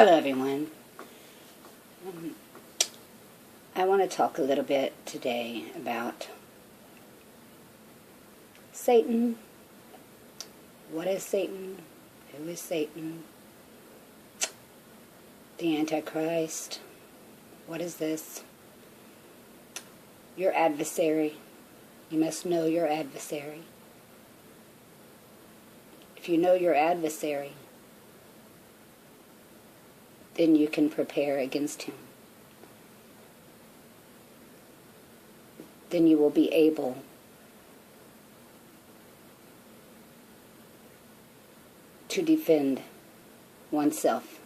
Hello everyone. I want to talk a little bit today about Satan. What is Satan? Who is Satan? The Antichrist. What is this? Your adversary. You must know your adversary. If you know your adversary, then you can prepare against him. Then you will be able to defend oneself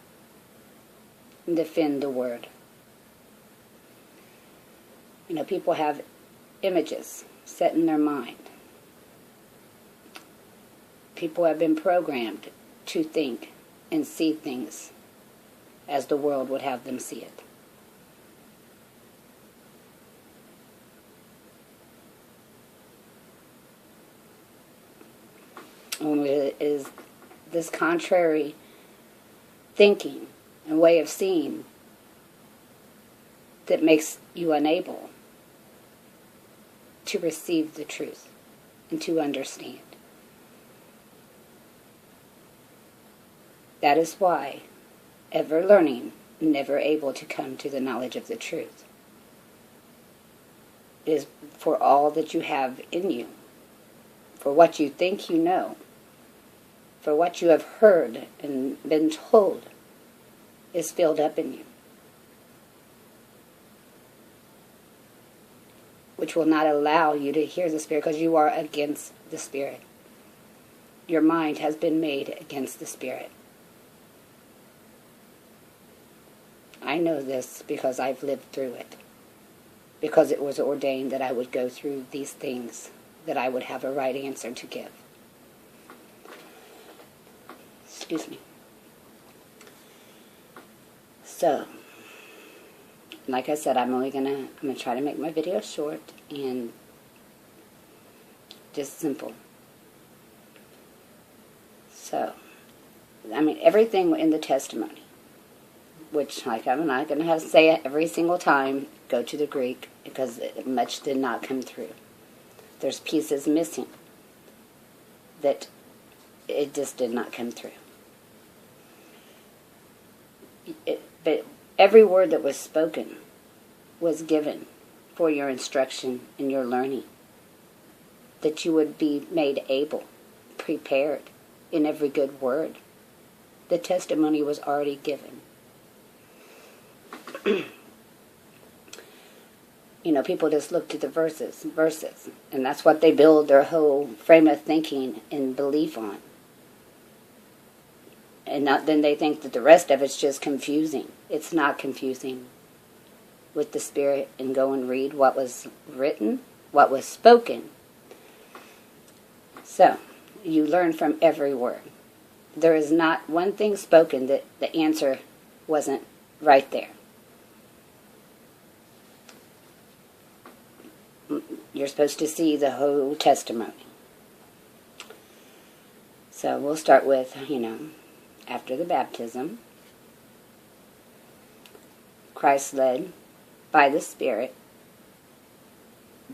and defend the word. You know, people have images set in their mind. People have been programmed to think and see things as the world would have them see it. And it is this contrary thinking and way of seeing that makes you unable to receive the truth and to understand. That is why ever learning, never able to come to the knowledge of the truth. It is for all that you have in you, for what you think you know, for what you have heard and been told is filled up in you, which will not allow you to hear the Spirit because you are against the Spirit. Your mind has been made against the Spirit. I know this because I've lived through it. Because it was ordained that I would go through these things, that I would have a right answer to give. Excuse me. So, like I said, I'm gonna try to make my video short and just simple. So, I mean, everything in the testimony, which, like, I'm not going to have to say it every single time, go to the Greek, because much did not come through. There's pieces missing that it just did not come through. But every word that was spoken was given for your instruction and your learning, that you would be made able, prepared in every good word. The testimony was already given. You know, people just look to the verses, and that's what they build their whole frame of thinking and belief on. And then they think that the rest of it's just confusing. It's not confusing with the Spirit, and go and read what was written, what was spoken. So, you learn from every word. There is not one thing spoken that the answer wasn't right there. You're supposed to see the whole testimony. So we'll start with, after the baptism, Christ led by the Spirit.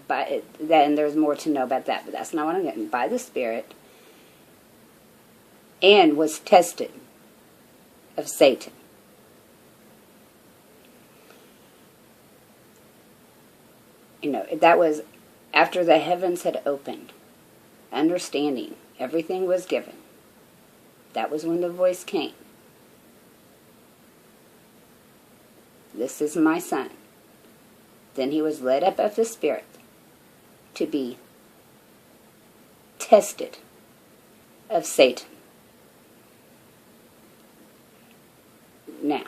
Then there's more to know about that, but that's not what I'm getting. By the Spirit, and was tested of Satan. That was after the heavens had opened, understanding, everything was given. That was when the voice came. This is my Son. Then he was led up of the Spirit to be tested of Satan. Now,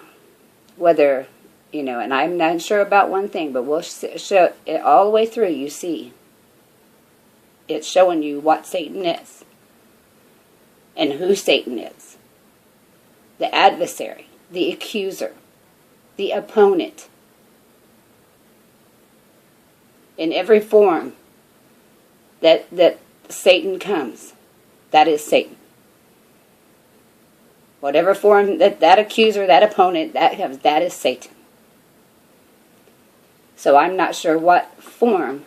whether, and I'm not sure about one thing, but we'll show it all the way through. You see, it's showing you what Satan is and who Satan is. The adversary, the accuser, the opponent. In every form that Satan comes, that is Satan. Whatever form that accuser, that opponent, that is Satan. So I'm not sure what form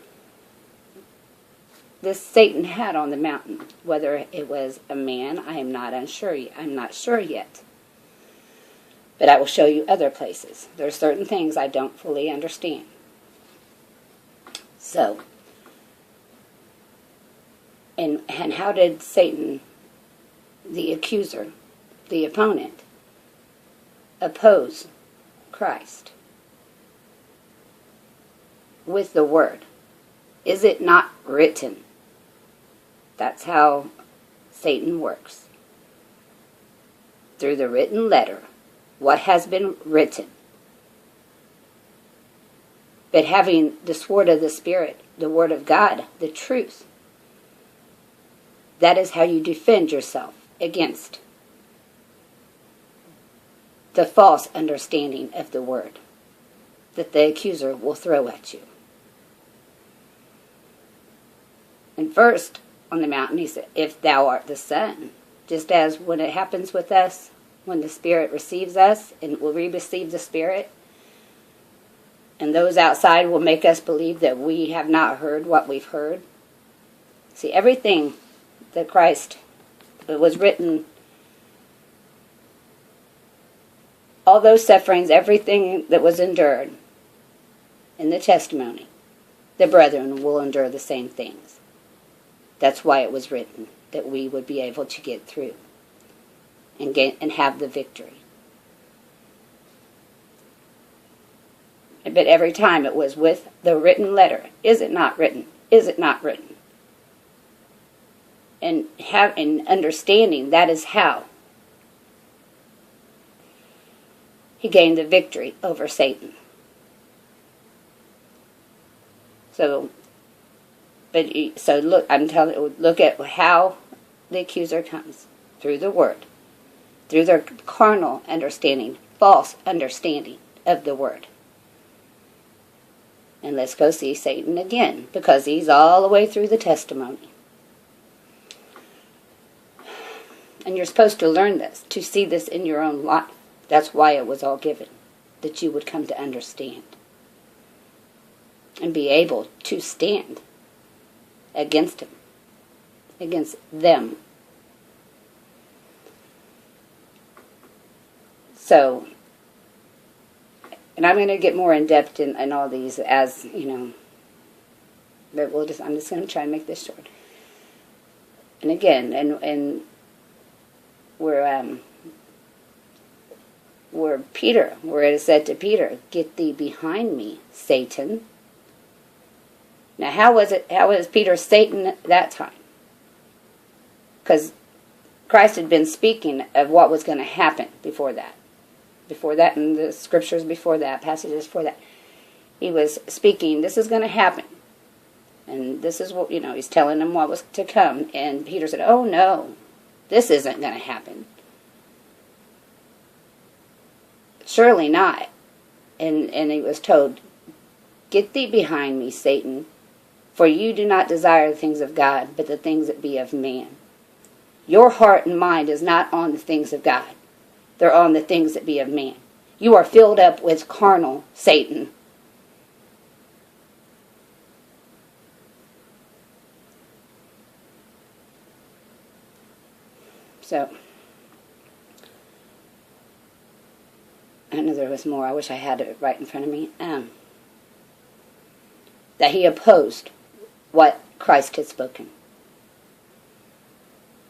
this Satan had on the mountain. Whether it was a man, I'm not sure yet. But I will show you other places. There are certain things I don't fully understand. So, and how did Satan, the accuser, the opponent, oppose Christ? With the word. Is it not written? That's how Satan works. Through the written letter. What has been written. But having the sword of the Spirit, the word of God, the truth. That is how you defend yourself against the false understanding of the word that the accuser will throw at you. And first, on the mountain, he said, if thou art the Son. Just as when it happens with us, when the Spirit receives us, and we receive the Spirit, and those outside will make us believe that we have not heard what we've heard. See, everything that Christ was written, all those sufferings, everything that was endured in the testimony, the brethren will endure the same things. That's why it was written, that we would be able to get through and have the victory. But every time it was with the written letter. Is it not written? Is it not written? And understanding that is how he gained the victory over Satan. So look, I'm telling you, look at how the accuser comes through the word, through their carnal understanding, false understanding of the word. And let's go see Satan again, because he's all the way through the testimony. And you're supposed to learn this, to see this in your own life. That's why it was all given, that you would come to understand and be able to stand against him, against them. So, and I'm going to get more in depth in all these as, but I'm just going to try and make this short. And again, and where Peter, where it is said to Peter, get thee behind me, Satan. Now, how was Peter Satan at that time? Because Christ had been speaking of what was going to happen before that. Before that, in the scriptures before that, passages before that. He was speaking, this is going to happen. And this is what, he's telling them what was to come. And Peter said, oh no, this isn't going to happen. Surely not. And he was told, get thee behind me, Satan, for you do not desire the things of God, but the things that be of man. Your heart and mind is not on the things of God. They're on the things that be of man. You are filled up with carnal Satan. So, I know there was more. I wish I had it right in front of me. That he opposed what Christ had spoken.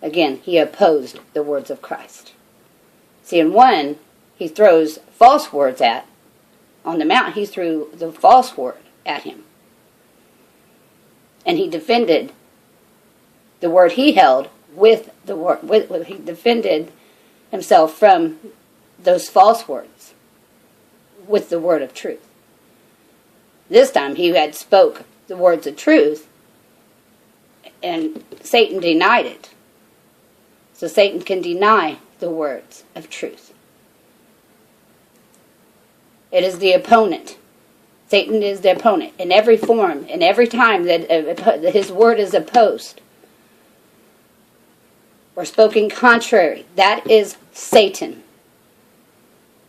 Again, he opposed the words of Christ. See, in one, he throws false words at. On the mountain, he threw the false word at him. And he defended the word he held with the word. He defended himself from those false words with the word of truth. This time, he had spoke the words of truth, and Satan denied it. So Satan can deny the words of truth. It is the opponent. Satan is the opponent. In every form, in every time that his word is opposed, or spoken contrary, that is Satan.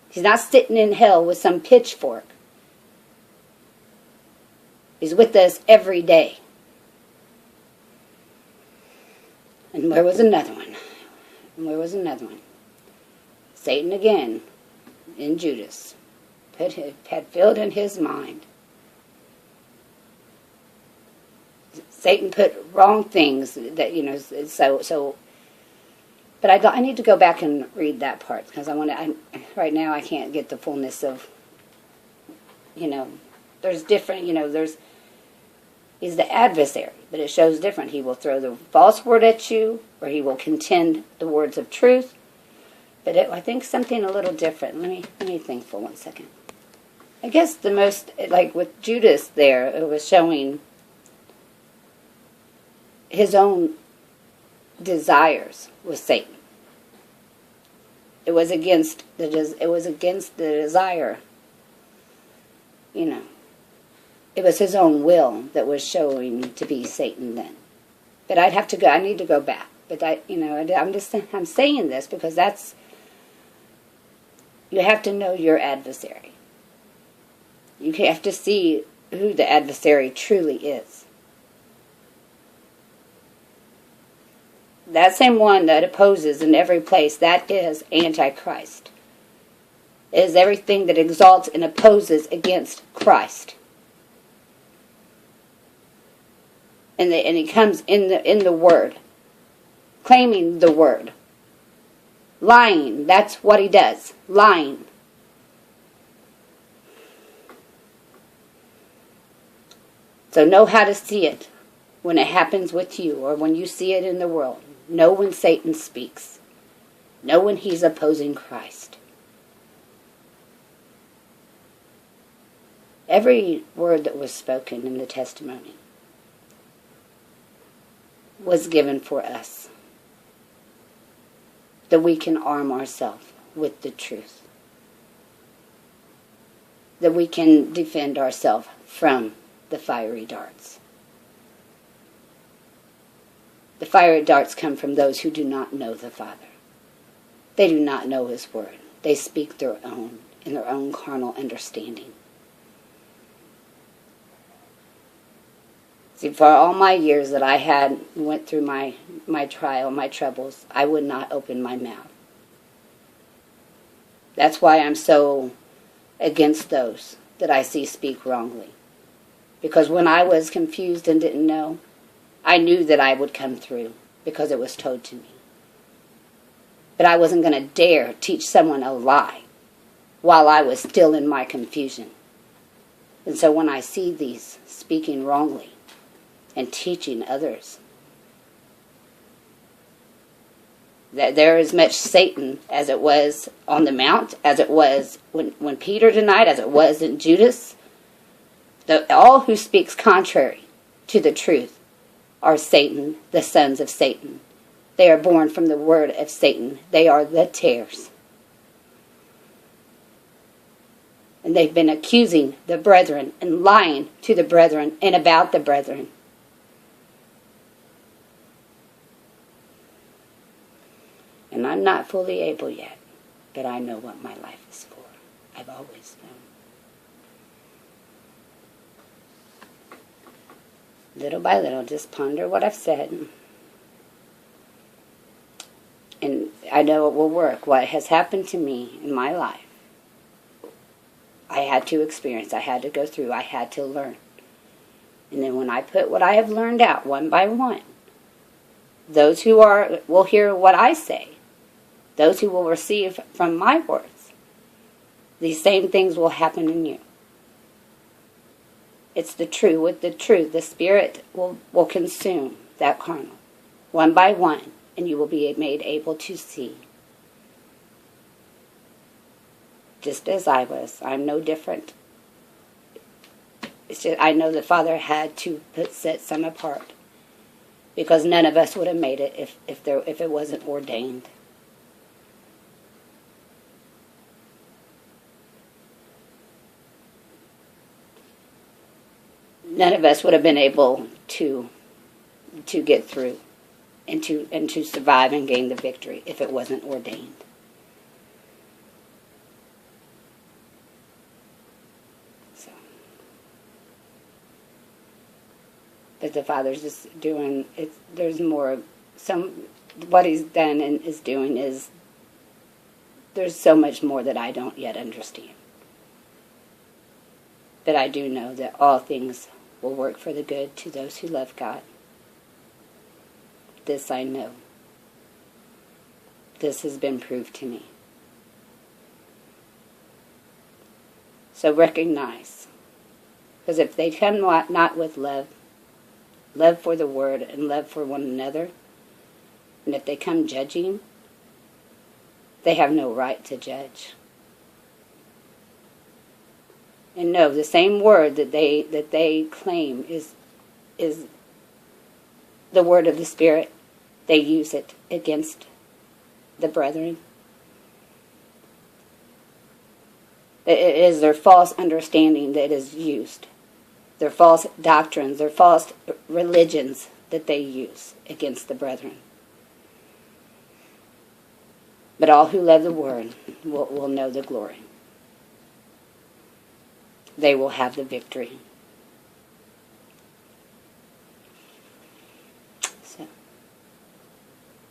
He's not sitting in hell with some pitchfork. He's with us every day. And where was another one? Satan again, in Judas, had filled in his mind. Satan put wrong things that, so. But I need to go back and read that part because right now I can't get the fullness of, there's different, he's the adversary, but it shows different. He will throw the false word at you, or he will contend the words of truth. But I think something a little different. Let me think for 1 second. I guess the most, like with Judas there, it was showing his own desires with Satan. It was against the desire. It was his own will that was showing to be Satan then. But I need to go back. But I'm saying this because you have to know your adversary. You have to see who the adversary truly is. That same one that opposes in every place, that is Antichrist. It is everything that exalts and opposes against Christ. And he comes in the Word, claiming the Word. Lying, that's what he does. Lying. So know how to see it when it happens with you or when you see it in the world. Know when Satan speaks. Know when he's opposing Christ. Every word that was spoken in the testimony was given for us, that we can arm ourselves with the truth, that we can defend ourselves from the fiery darts. The fiery darts come from those who do not know the Father. They do not know His Word. They speak their own, in their own carnal understanding. See, for all my years that I went through my trial, my troubles, I would not open my mouth. That's why I'm so against those that I see speak wrongly. Because when I was confused and didn't know, I knew that I would come through because it was told to me. But I wasn't going to dare teach someone a lie while I was still in my confusion. And so when I see these speaking wrongly and teaching others, that there is much Satan as it was on the mount, as it was when Peter denied, as it was in Judas. All who speaks contrary to the truth are Satan, the sons of Satan. They are born from the word of Satan. They are the tares. And they've been accusing the brethren and lying to the brethren and about the brethren. And I'm not fully able yet, but I know what my life is for. I've always known. Little by little, just ponder what I've said. And I know it will work. What has happened to me in my life, I had to experience. I had to go through. I had to learn. And then when I put what I have learned out one by one, those who will hear what I say. Those who will receive from my words. These same things will happen in you. It's the truth. With the truth, the Spirit will consume that carnal, one by one, and you will be made able to see. Just as I was. I'm no different. It's just, I know the Father had to set some apart, because none of us would have made it if it wasn't ordained. None of us would have been able to get through and to survive and gain the victory if it wasn't ordained. So, but the Father's just doing it. There's more. What He's done and is doing is there's so much more that I don't yet understand. But I do know that all things will work for the good to those who love God. This I know. This has been proved to me. So recognize. Because if they come not with love for the Word and love for one another, and if they come judging, they have no right to judge. And no, the same word that they claim is the word of the Spirit. They use it against the brethren. It is their false understanding that is used. Their false doctrines, their false religions that they use against the brethren. But all who love the Word will know the glory. They will have the victory. So,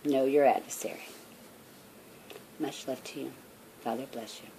know your adversary. Much love to you. Father bless you.